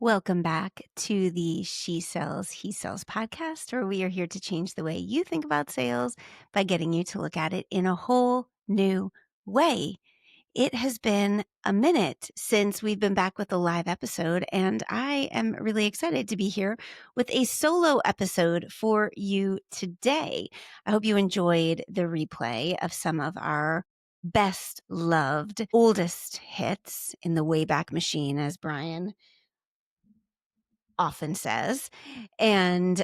Welcome back to the She Sells, He Sells podcast, where we are here to change the way you think about sales by getting you to look at it in a whole new way. It has been a minute since we've been back with a live episode, and I am really excited to be here with a solo episode for you today. I hope you enjoyed the replay of some of our best loved, oldest hits in the Wayback Machine, as Brian often says. And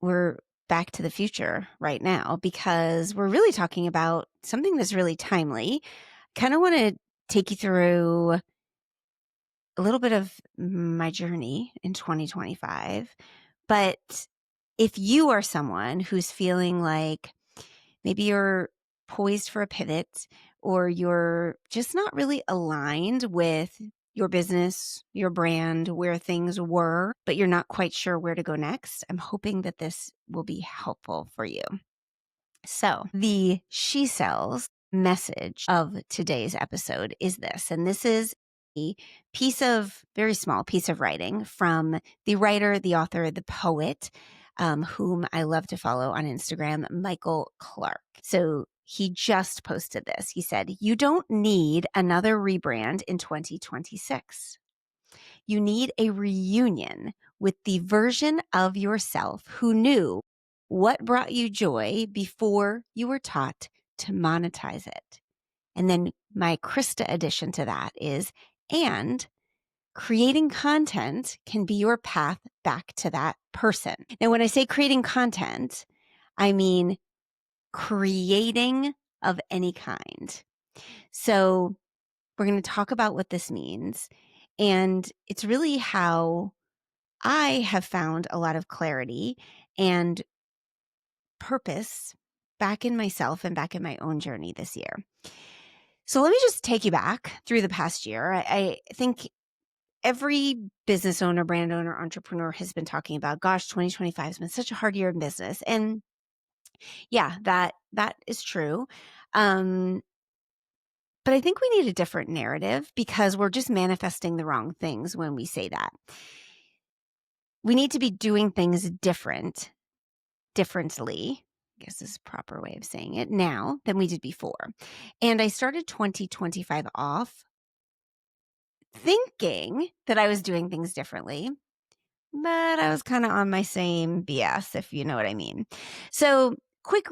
we're back to the future right now because we're really talking about something that's really timely. Kind of want to take you through a little bit of my journey in 2025. But if you are someone who's feeling like maybe you're poised for a pivot or you're just not really aligned with your business, your brand, where things were, but you're not quite sure where to go next, I'm hoping that this will be helpful for you. So the She Sells message of today's episode is this, and this is a very small piece of writing from the writer, the author, the poet, whom I love to follow on Instagram, Michael Clark. So he just posted this. He said, "You don't need another rebrand in 2026. You need a reunion with the version of yourself who knew what brought you joy before you were taught to monetize it." And then my Krista addition to that is, and creating content can be your path back to that person. Now, when I say creating content, I mean creating of any kind. So we're going to talk about what this means. And it's really how I have found a lot of clarity and purpose back in myself and back in my own journey this year. So let me just take you back through the past year. I think every business owner, brand owner, entrepreneur has been talking about, gosh, 2025 has been such a hard year in business. And yeah, that is true. But I think we need a different narrative because we're just manifesting the wrong things when we say that. We need to be doing things differently, I guess is a proper way of saying it, now than we did before. And I started 2025 off thinking that I was doing things differently, but I was kind of on my same BS, if you know what I mean. So quick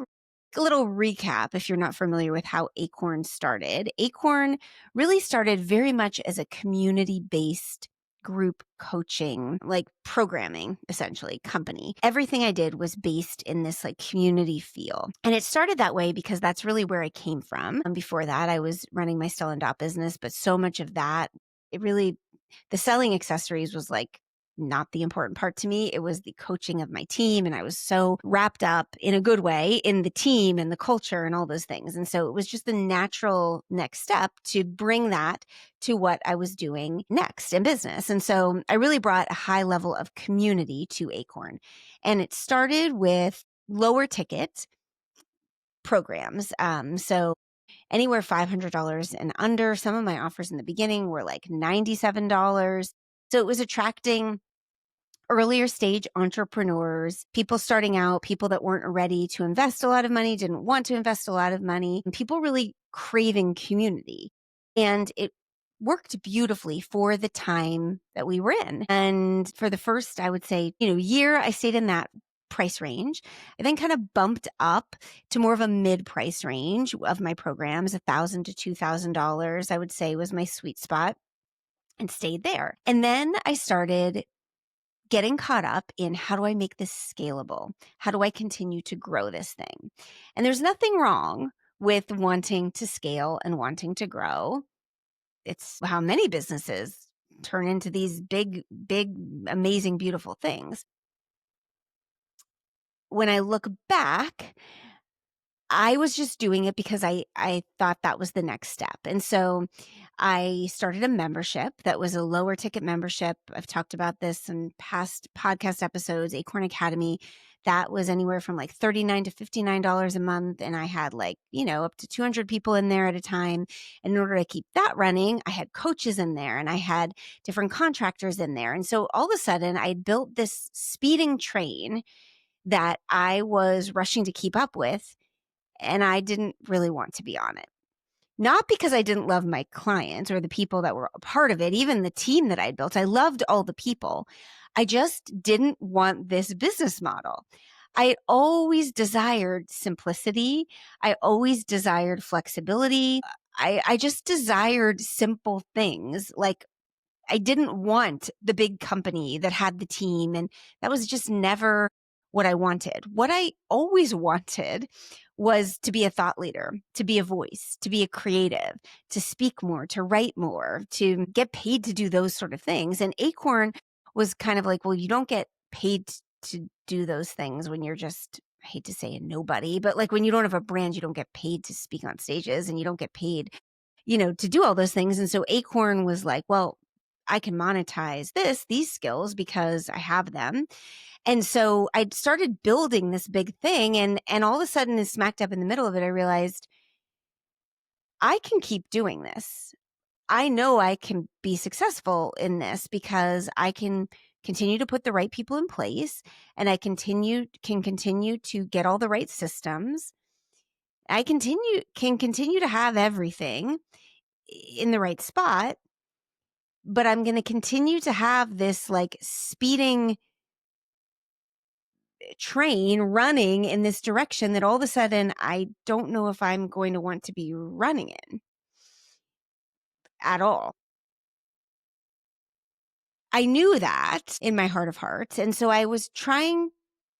little recap, if you're not familiar with how Acorn started. Acorn really started very much as a community-based group coaching, like programming, essentially, company. Everything I did was based in this like community feel. And it started that way because that's really where I came from. And before that, I was running my Stella and Dot business, but so much of that, the selling accessories was like not the important part to me. It was the coaching of my team. And I was so wrapped up in a good way in the team and the culture and all those things. And so it was just the natural next step to bring that to what I was doing next in business. And so I really brought a high level of community to Acorn. And it started with lower ticket programs. So anywhere $500 and under. Some of my offers in the beginning were like $97. So it was attracting earlier stage entrepreneurs, people starting out, people that weren't ready to invest a lot of money, didn't want to invest a lot of money, and people really craving community. And it worked beautifully for the time that we were in. And for the first, I would say, year, I stayed in that price range. I then kind of bumped up to more of a mid-price range of my programs. $1,000 to $2,000, I would say, was my sweet spot, and stayed there. And then I started getting caught up in, how do I make this scalable? How do I continue to grow this thing? And there's nothing wrong with wanting to scale and wanting to grow. It's how many businesses turn into these big, amazing, beautiful things. When I look back, I was just doing it because I thought that was the next step. And so I started a membership that was a lower ticket membership. I've talked about this in past podcast episodes, Acorn Academy. That was anywhere from like $39 to $59 a month. And I had like, up to 200 people in there at a time. And in order to keep that running, I had coaches in there and I had different contractors in there. And so all of a sudden I built this speeding train that I was rushing to keep up with. And I didn't really want to be on it. Not because I didn't love my clients or the people that were a part of it, even the team that I built. I loved all the people. I just didn't want this business model. I always desired simplicity. I always desired flexibility. I just desired simple things. Like I didn't want the big company that had the team. And that was just never what I wanted. What I always wanted was to be a thought leader, to be a voice, to be a creative, to speak more, to write more, to get paid to do those sort of things. And Acorn was kind of like, well, you don't get paid to do those things when you're just, I hate to say a nobody, but like when you don't have a brand, you don't get paid to speak on stages and you don't get paid, to do all those things. And so Acorn was like, well, I can monetize these skills because I have them. And so I started building this big thing and all of a sudden is smack dab in the middle of it. I realized I can keep doing this. I know I can be successful in this because I can continue to put the right people in place and I can continue to get all the right systems. I can continue to have everything in the right spot, but I'm going to continue to have this like speeding train running in this direction that all of a sudden I don't know if I'm going to want to be running in at all. I knew that in my heart of hearts. And so I was trying,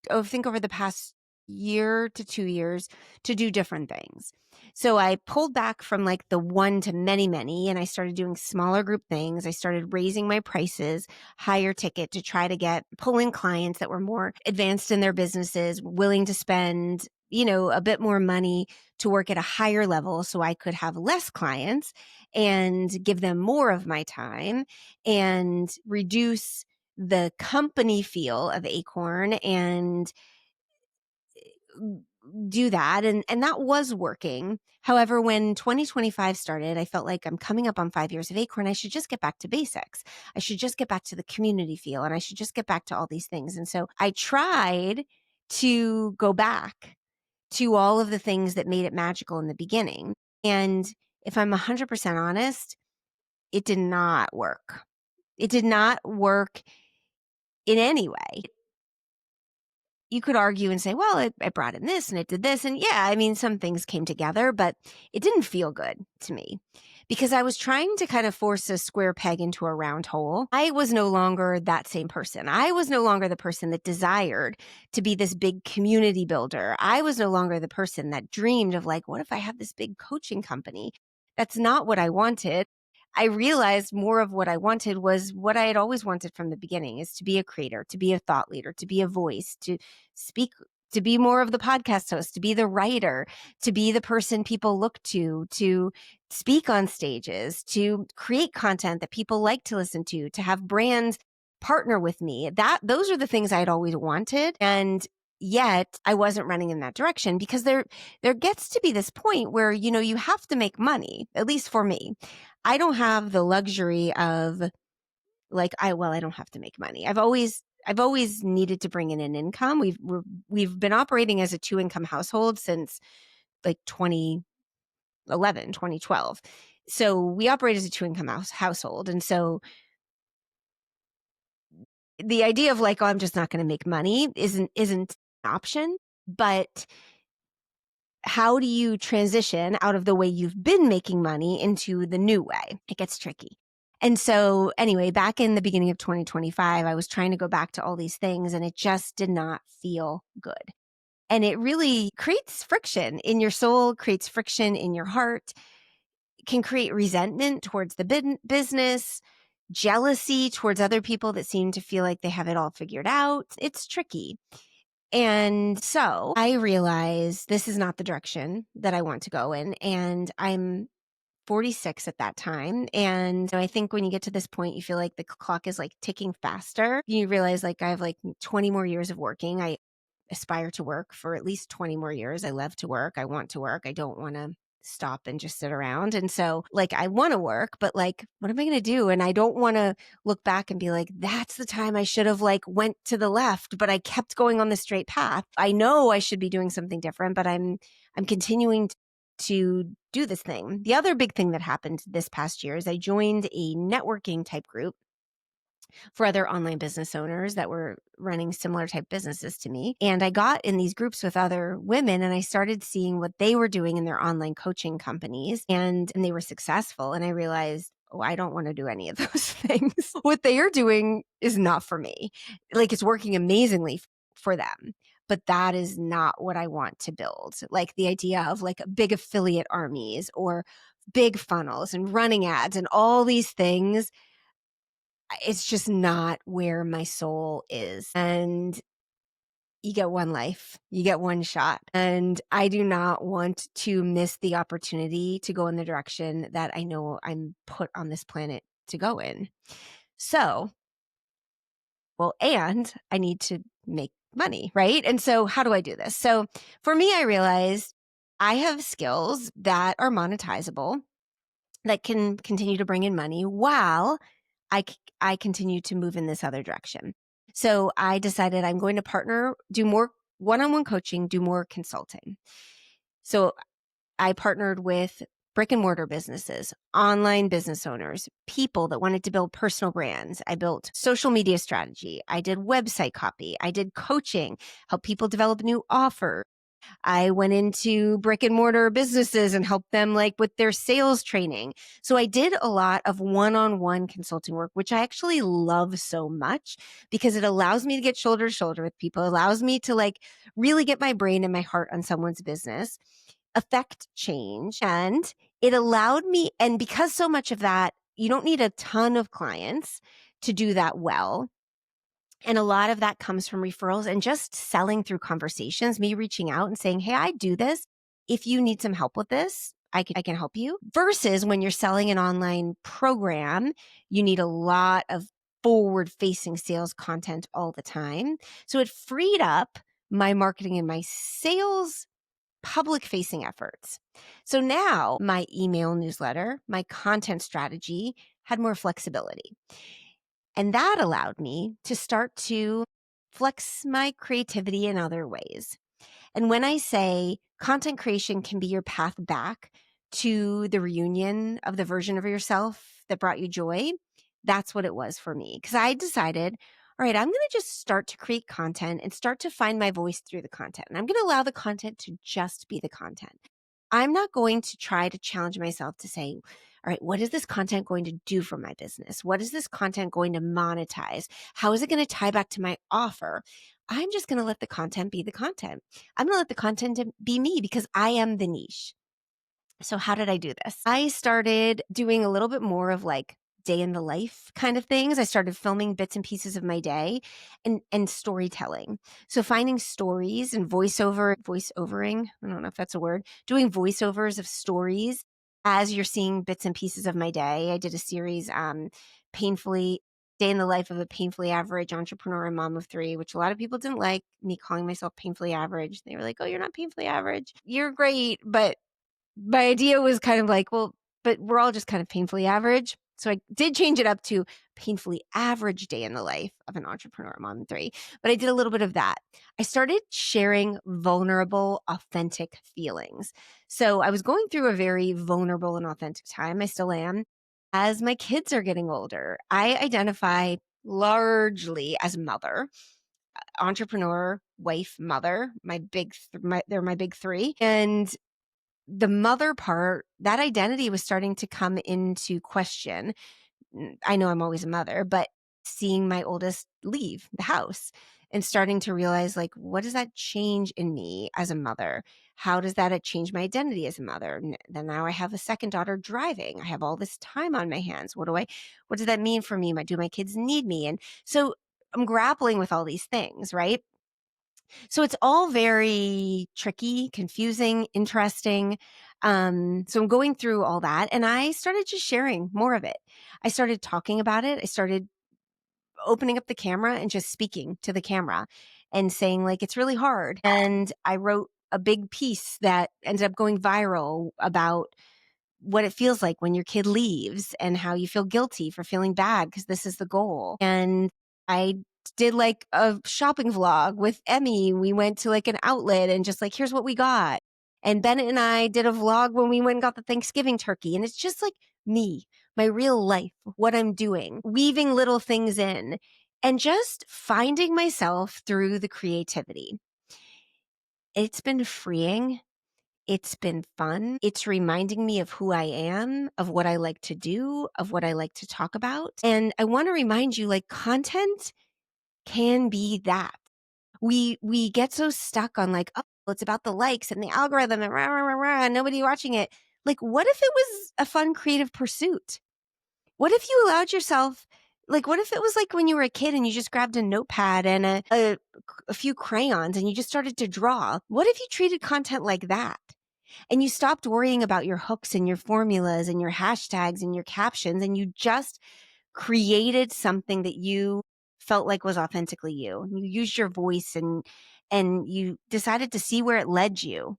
I think over the past year to 2 years to do different things. So I pulled back from like the one to many, many, and I started doing smaller group things. I started raising my prices, higher ticket to try to pull in clients that were more advanced in their businesses, willing to spend, a bit more money to work at a higher level so I could have less clients and give them more of my time and reduce the company feel of Acorn and do that. And that was working. However, when 2025 started, I felt like I'm coming up on 5 years of Acorn. I should just get back to basics. I should just get back to the community feel and I should just get back to all these things. And so I tried to go back to all of the things that made it magical in the beginning. And if I'm 100% honest, it did not work. It did not work in any way. You could argue and say, well, it brought in this and it did this. And yeah, I mean, some things came together, but it didn't feel good to me because I was trying to kind of force a square peg into a round hole. I was no longer that same person. I was no longer the person that desired to be this big community builder. I was no longer the person that dreamed of like, what if I have this big coaching company? That's not what I wanted. I realized more of what I wanted was what I had always wanted from the beginning, is to be a creator, to be a thought leader, to be a voice, to speak, to be more of the podcast host, to be the writer, to be the person people look to speak on stages, to create content that people like to listen to have brands partner with me. Those are the things I had always wanted. And yet I wasn't running in that direction because there gets to be this point where, you have to make money, at least for me. I don't have the luxury of like, I don't have to make money. I've always needed to bring in an income. We've been operating as a 2-income household since like 2011, 2012. So we operate as a 2-income household. And so the idea of like, oh, I'm just not going to make money isn't an option, but how do you transition out of the way you've been making money into the new way? It gets tricky. And so anyway, back in the beginning of 2025, I was trying to go back to all these things and it just did not feel good. And it really creates friction in your soul, creates friction in your heart, can create resentment towards the business, jealousy towards other people that seem to feel like they have it all figured out. It's tricky. And so I realized this is not the direction that I want to go in. And I'm 46 at that time. And I think when you get to this point, you feel like the clock is like ticking faster. You realize like I have like 20 more years of working. I aspire to work for at least 20 more years. I love to work. I want to work. I don't want to stop and just sit around. And so like I want to work, but like what am I going to do? And I don't want to look back and be like, that's the time I should have like went to the left, but I kept going on the straight path. I know I should be doing something different, but I'm continuing to do this thing. The other big thing that happened this past year is I joined a networking type group for other online business owners that were running similar type businesses to me. And I got in these groups with other women and I started seeing what they were doing in their online coaching companies and they were successful. And I realized, oh, I don't want to do any of those things. What they are doing is not for me. Like it's working amazingly for them. But that is not what I want to build. Like the idea of like big affiliate armies or big funnels and running ads and all these things, it's just not where my soul is. And you get one life, you get one shot. And I do not want to miss the opportunity to go in the direction that I know I'm put on this planet to go in. So, well, and I need to make money, right? And so how do I do this? So for me, I realized I have skills that are monetizable that can continue to bring in money while I continue to move in this other direction. So I decided I'm going to partner, do more one-on-one coaching, do more consulting. So I partnered with brick and mortar businesses, online business owners, people that wanted to build personal brands. I built social media strategy. I did website copy. I did coaching, help people develop new offers. I went into brick and mortar businesses and helped them like with their sales training. So I did a lot of one-on-one consulting work, which I actually love so much because it allows me to get shoulder to shoulder with people, allows me to like really get my brain and my heart on someone's business, affect change. And it allowed me, and because so much of that, you don't need a ton of clients to do that well. And a lot of that comes from referrals and just selling through conversations, me reaching out and saying, hey, I do this. If you need some help with this, I can help you. Versus when you're selling an online program, you need a lot of forward facing sales content all the time. So it freed up my marketing and my sales public facing efforts. So now my email newsletter, my content strategy had more flexibility. And that allowed me to start to flex my creativity in other ways. And when I say content creation can be your path back to the reunion of the version of yourself that brought you joy, that's what it was for me. Because I decided, all right, I'm going to just start to create content and start to find my voice through the content. And I'm going to allow the content to just be the content. I'm not going to try to challenge myself to say, all right, what is this content going to do for my business? What is this content going to monetize? How is it going to tie back to my offer? I'm just going to let the content be the content. I'm going to let the content be me because I am the niche. So how did I do this? I started doing a little bit more of like day in the life kind of things. I started filming bits and pieces of my day and storytelling. So finding stories and voiceovering, I don't know if that's a word, doing voiceovers of stories as you're seeing bits and pieces of my day. I did a series, painfully day in the life of a painfully average entrepreneur and mom of three, which a lot of people didn't like me calling myself painfully average. They were like, oh, you're not painfully average. You're great. But my idea was kind of like, well, but we're all just kind of painfully average. So I did change it up to painfully average day in the life of an entrepreneur mom of three. But I did a little bit of that. I started sharing vulnerable, authentic feelings. So I was going through a very vulnerable and authentic time. I still am. As my kids are getting older, I identify largely as mother, entrepreneur, wife, mother, they're my big three. And the mother part, that identity was starting to come into question. I know I'm always a mother, but seeing my oldest leave the house and starting to realize, like, what does that change in me as a mother? How does that change my identity as a mother? Then now I have a second daughter driving. I have all this time on my hands. What does that mean for me? Do my kids need me? And so I'm grappling with all these things, right? So it's all very tricky, confusing, interesting. So I'm going through all that, and I started just sharing more of it. I started talking about it. I started opening up the camera and just speaking to the camera and saying, like, it's really hard. And I wrote a big piece that ended up going viral about what it feels like when your kid leaves and how you feel guilty for feeling bad because this is the goal. And I did like a shopping vlog with Emmy. We went to like an outlet and just like, here's what we got. And Bennett and I did a vlog when we went and got the Thanksgiving turkey. And it's just like me, my real life, what I'm doing, weaving little things in and just finding myself through the creativity. It's been freeing. It's been fun. It's reminding me of who I am, of what I like to do, of what I like to talk about. And I want to remind you, like, content can be that. We get so stuck on like, oh, it's about the likes and the algorithm and rah, rah, rah, rah, and nobody watching it. Like, what if it was a fun creative pursuit? What if you allowed yourself, like, what if it was like when you were a kid and you just grabbed a notepad and a few crayons and you just started to draw? What if you treated content like that? And you stopped worrying about your hooks and your formulas and your hashtags and your captions, and you just created something that you felt like was authentically you. You used your voice and you decided to see where it led you.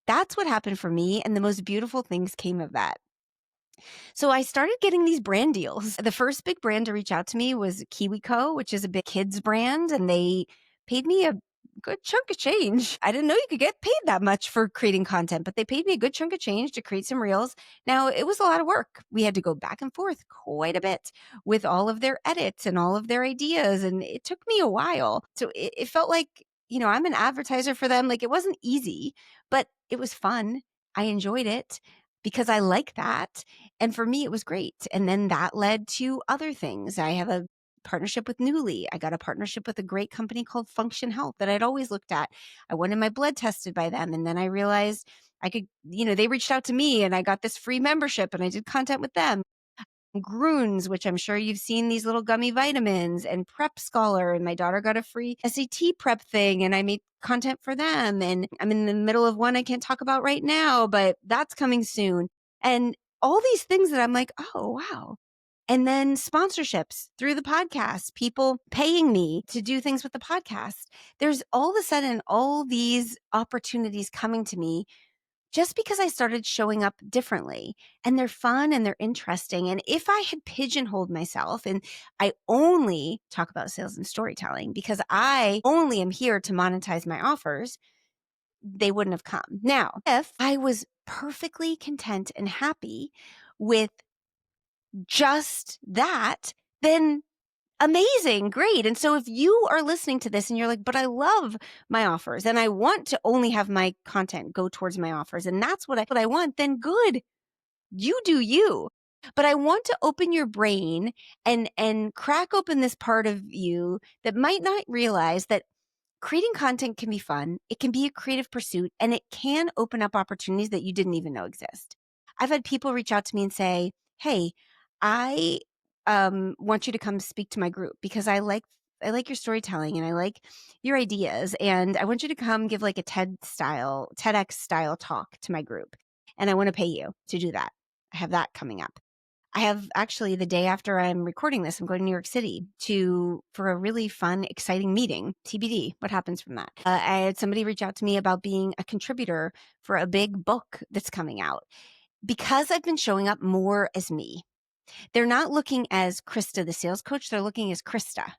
That's what happened for me, and the most beautiful things came of that. So I started getting these brand deals. The first big brand to reach out to me was KiwiCo, which is a big kids brand, and they paid me a good chunk of change. I didn't know you could get paid that much for creating content, but they paid me a good chunk of change to create some reels. Now, it was a lot of work. We had to go back and forth quite a bit with all of their edits and all of their ideas, and it took me a while. So it felt like, I'm an advertiser for them. Like, it wasn't easy, but it was fun. I enjoyed it because I like that. And for me, it was great. And then that led to other things. I have a partnership with Newly. I got a partnership with a great company called Function Health that I'd always looked at. I wanted my blood tested by them. And then I realized I could, they reached out to me and I got this free membership and I did content with them. Groons, which I'm sure you've seen, these little gummy vitamins, and Prep Scholar. And my daughter got a free SAT prep thing and I made content for them. And I'm in the middle of one I can't talk about right now, but that's coming soon. And all these things that I'm like, oh, wow. And then sponsorships through the podcast, people paying me to do things with the podcast. There's all of a sudden all these opportunities coming to me just because I started showing up differently, and they're fun and they're interesting. And if I had pigeonholed myself and I only talk about sales and storytelling because I only am here to monetize my offers, they wouldn't have come. Now, if I was perfectly content and happy with just that, then amazing, great. And so if you are listening to this and you're like, but I love my offers and I want to only have my content go towards my offers, and that's what I want, then good. You do you. But I want to open your brain and crack open this part of you that might not realize that creating content can be fun. It can be a creative pursuit, and it can open up opportunities that you didn't even know exist. I've had people reach out to me and say, hey, I want you to come speak to my group because I like your storytelling and I like your ideas. And I want you to come give like a TEDx style talk to my group. And I want to pay you to do that. I have that coming up. I have actually, the day after I'm recording this, I'm going to New York City for a really fun, exciting meeting. TBD, what happens from that? I had somebody reach out to me about being a contributor for a big book that's coming out because I've been showing up more as me. They're not looking as Krista, the sales coach. They're looking as Krista.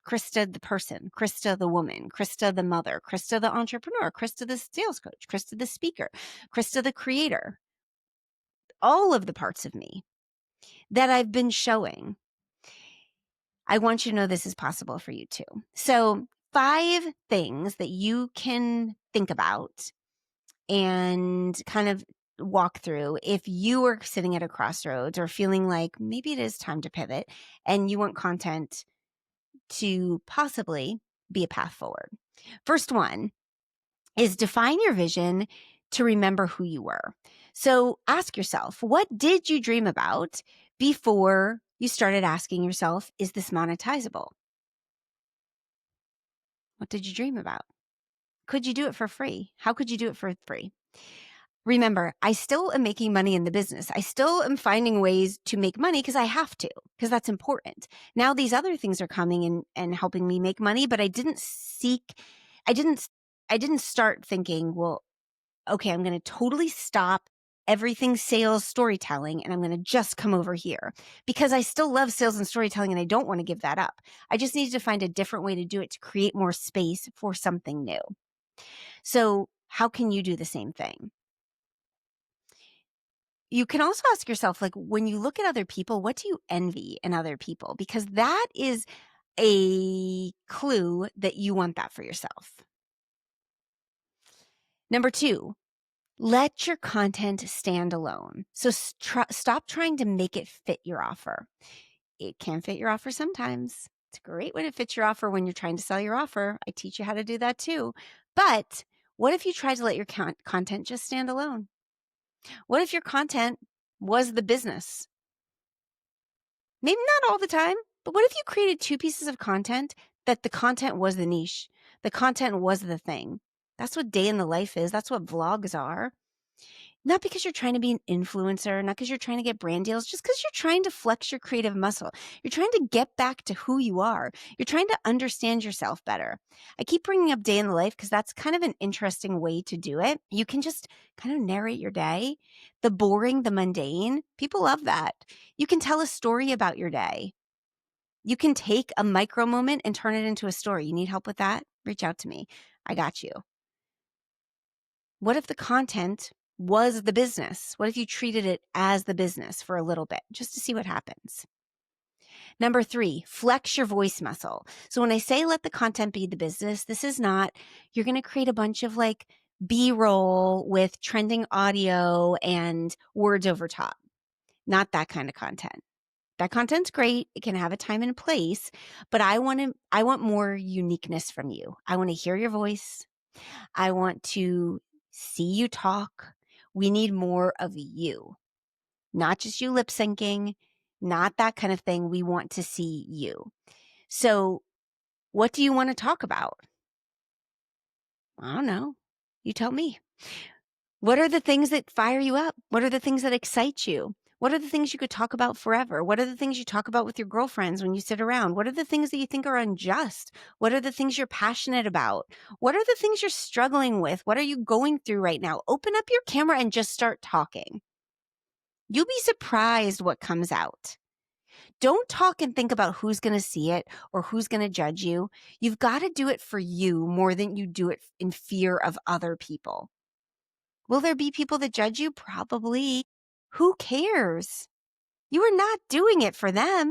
Krista, the person, Krista, the woman, Krista, the mother, Krista, the entrepreneur, Krista, the sales coach, Krista, the speaker, Krista, the creator. All of the parts of me that I've been showing. I want you to know this is possible for you too. So 5 things that you can think about and kind of walk through if you are sitting at a crossroads or feeling like maybe it is time to pivot and you want content to possibly be a path forward. First one is define your vision to remember who you were. So ask yourself, what did you dream about before you started asking yourself, is this monetizable? What did you dream about? Could you do it for free? How could you do it for free? Remember, I still am making money in the business. I still am finding ways to make money because I have to, because that's important. Now these other things are coming and helping me make money, but I didn't start thinking, well, okay, I'm going to totally stop everything sales storytelling and I'm going to just come over here because I still love sales and storytelling and I don't want to give that up. I just needed to find a different way to do it to create more space for something new. So how can you do the same thing? You can also ask yourself, like, when you look at other people, what do you envy in other people? Because that is a clue that you want that for yourself. Number 2, let your content stand alone. So stop trying to make it fit your offer. It can fit your offer sometimes. It's great when it fits your offer when you're trying to sell your offer. I teach you how to do that too. But what if you tried to let your content just stand alone? What if your content was the business? Maybe not all the time, but what if you created 2 pieces of content that the content was the niche? The content was the thing. That's what day in the life is. That's what vlogs are. Not because you're trying to be an influencer, not because you're trying to get brand deals, just because you're trying to flex your creative muscle. You're trying to get back to who you are. You're trying to understand yourself better. I keep bringing up day in the life because that's kind of an interesting way to do it. You can just kind of narrate your day, the boring, the mundane. People love that. You can tell a story about your day. You can take a micro moment and turn it into a story. You need help with that? Reach out to me. I got you. What if the content was the business? What if you treated it as the business for a little bit just to see what happens? Number 3, flex your voice muscle. So when I say let the content be the business, this is not, you're going to create a bunch of like B-roll with trending audio and words over top. Not that kind of content. That content's great. It can have a time and a place, but I want more uniqueness from you. I want to hear your voice. I want to see you talk. We need more of you, not just you lip syncing, not that kind of thing. We want to see you. So what do you want to talk about? I don't know. You tell me. What are the things that fire you up? What are the things that excite you? What are the things you could talk about forever? What are the things you talk about with your girlfriends when you sit around? What are the things that you think are unjust? What are the things you're passionate about? What are the things you're struggling with? What are you going through right now? Open up your camera and just start talking. You'll be surprised what comes out. Don't talk and think about who's going to see it or who's going to judge you. You've got to do it for you more than you do it in fear of other people. Will there be people that judge you? Probably. Who cares? You are not doing it for them.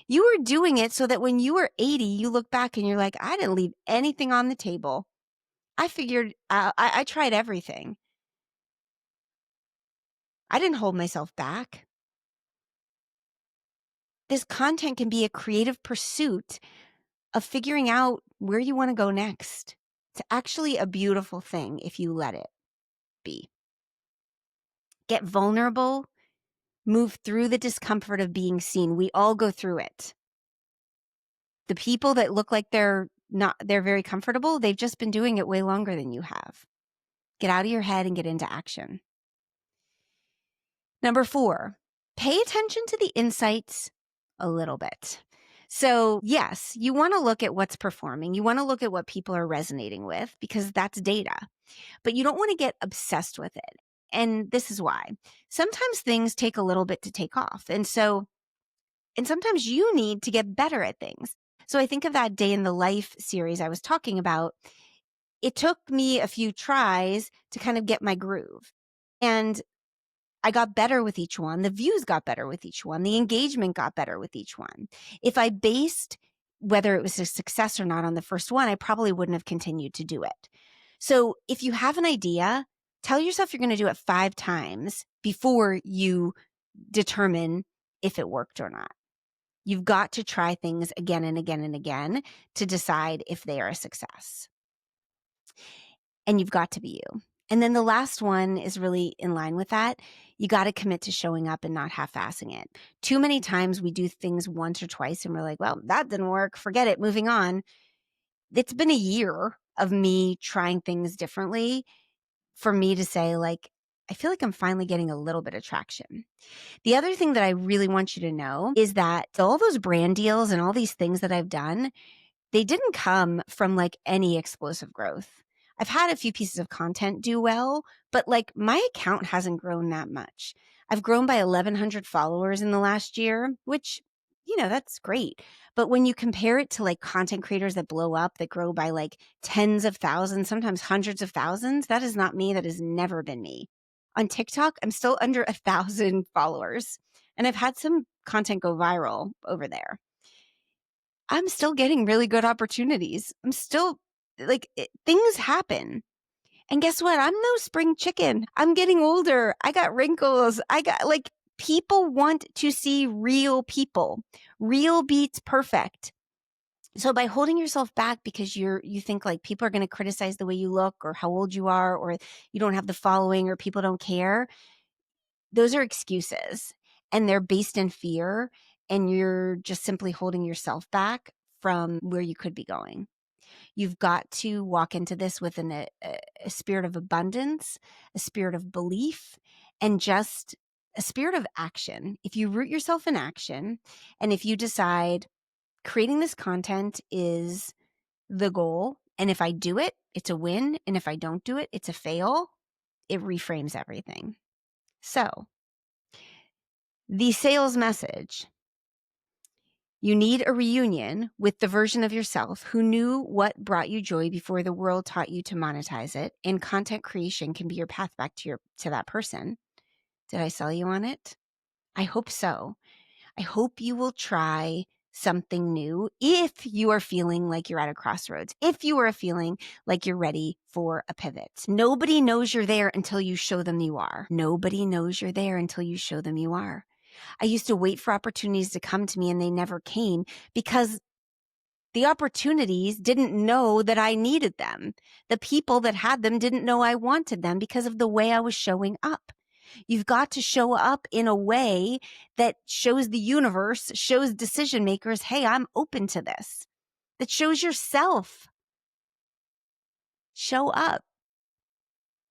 You are doing it so that when you are 80, you look back and you're like, I didn't leave anything on the table. I figured, I tried everything. I didn't hold myself back. This content can be a creative pursuit of figuring out where you want to go next. It's actually a beautiful thing if you let it be. Get vulnerable. Move through the discomfort of being seen. We all go through it. The people that look like they're very comfortable, they've just been doing it way longer than you have. Get out of your head and get into action. Number 4, pay attention to the insights a little bit. So yes, you want to look at what's performing. You want to look at what people are resonating with because that's data, but you don't want to get obsessed with it. And this is why. Sometimes things take a little bit to take off. And sometimes you need to get better at things. So I think of that Day in the Life series I was talking about. It took me a few tries to kind of get my groove. And I got better with each one. The views got better with each one. The engagement got better with each one. If I based whether it was a success or not on the first one, I probably wouldn't have continued to do it. So if you have an idea, tell yourself you're going to do it 5 times before you determine if it worked or not. You've got to try things again and again and again to decide if they are a success. And you've got to be you. And then the last one is really in line with that. You got to commit to showing up and not half-assing it. Too many times we do things once or twice and we're like, well, that didn't work. Forget it. Moving on. it's been a year of me trying things differently for me to say, like, I feel like I'm finally getting a little bit of traction. The other thing that I really want you to know is that all those brand deals and all these things that I've done, they didn't come from like any explosive growth. I've had a few pieces of content do well, but like my account hasn't grown that much. I've grown by 1,100 followers in the last year, which, that's great. But when you compare it to like content creators that blow up, that grow by like tens of thousands, sometimes hundreds of thousands, that is not me. That has never been me. On TikTok, I'm still under 1,000 followers, and I've had some content go viral over there. I'm still getting really good opportunities. I'm still like, things happen. And guess what? I'm no spring chicken. I'm getting older. I got wrinkles. I got like, people want to see real people. Real beats perfect. So by holding yourself back because you think like people are going to criticize the way you look or how old you are, or you don't have the following, or people don't care, those are excuses, and they're based in fear, and you're just simply holding yourself back from where you could be going. You've got to walk into this with a spirit of abundance, a spirit of belief, and just a spirit of action. If you root yourself in action, and if you decide creating this content is the goal, and if I do it, it's a win, and if I don't do it, it's a fail, it reframes everything. So, the sales message: you need a reunion with the version of yourself who knew what brought you joy before the world taught you to monetize it, and content creation can be your path back to that person. Did I sell you on it? I hope so. I hope you will try something new if you are feeling like you're at a crossroads, if you are feeling like you're ready for a pivot. Nobody knows you're there until you show them you are. Nobody knows you're there until you show them you are. I used to wait for opportunities to come to me, and they never came because the opportunities didn't know that I needed them. The people that had them didn't know I wanted them because of the way I was showing up. You've got to show up in a way that shows the universe, shows decision makers, hey, I'm open to this. That shows yourself. Show up.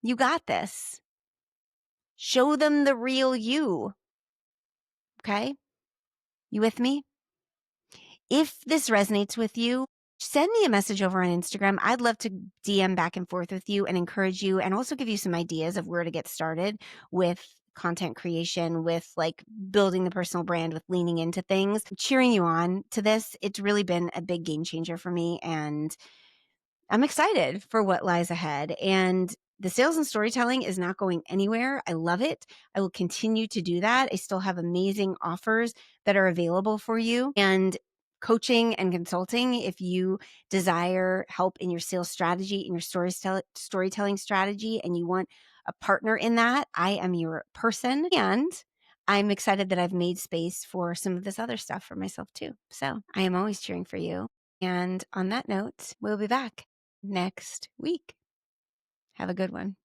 You got this. Show them the real you. Okay? You with me? If this resonates with you, send me a message over on Instagram. I'd love to DM back and forth with you and encourage you, and also give you some ideas of where to get started with content creation, with like building the personal brand, with leaning into things, cheering you on to this. It's really been a big game changer for me, and I'm excited for what lies ahead. And the sales and storytelling is not going anywhere. I love it. I will continue to do that. I still have amazing offers that are available for you, and coaching and consulting if you desire help in your sales strategy, in your storytelling strategy, and you want a partner in that. I am your person, and I'm excited that I've made space for some of this other stuff for myself too. So I am always cheering for you. And on that note, we'll be back next week. Have a good one.